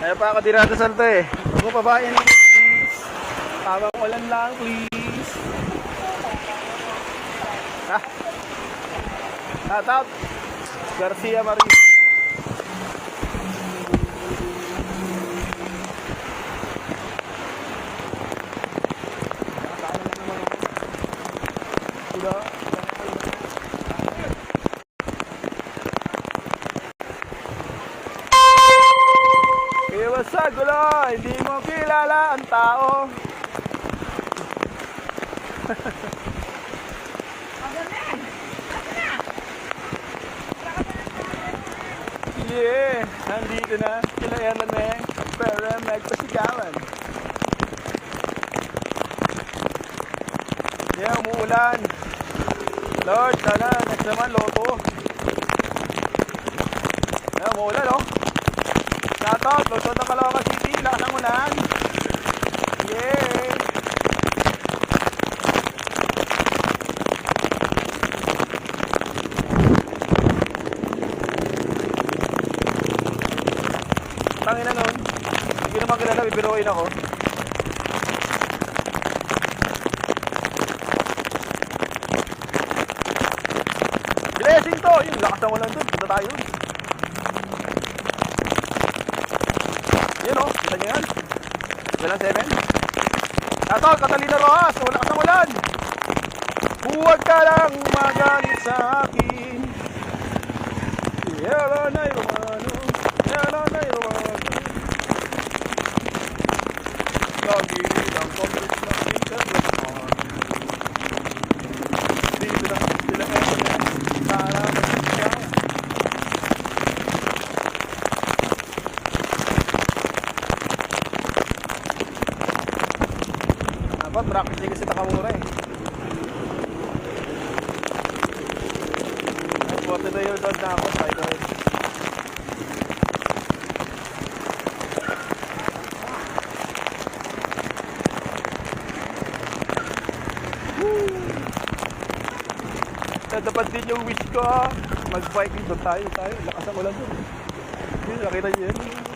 Kaya pa ako dirado salto eh. Huwag mo pabayan please. Tamang ulan lang please. Ha? Shout out Garcia Maris. Sa gulo, hindi mo kilala ang tao. Yeah, nandito na sila Ellen para magpasigawan. Yeah, umuulan. Lord, sana next naman loto. Yeah, umuulan oh. Shoutout, Luzon ng Caloocan City, lakas ng ulan. Yay! Tangin na nun. Hindi naman kilala, bibiruin ako. Blessing to! Yung lakas ng ulan dun, punta tayo dun. Yun o, kita nyo yan? Walang 7. Ato, Catalina Rojas, wala ka sa ulan. Huwag ka lang magalit sa akin. Yellow na yung ano, yellow na yung ano. Lagi lang komplit na internet on. Dito lang sila para magsigaw. Practice kasi takamura eh. Ay, 42 years old na ako, cycle. Dapat din yung wish ko. Mag-biking doon tayo. Lakas ang ulan doon. Nakita niyo yan.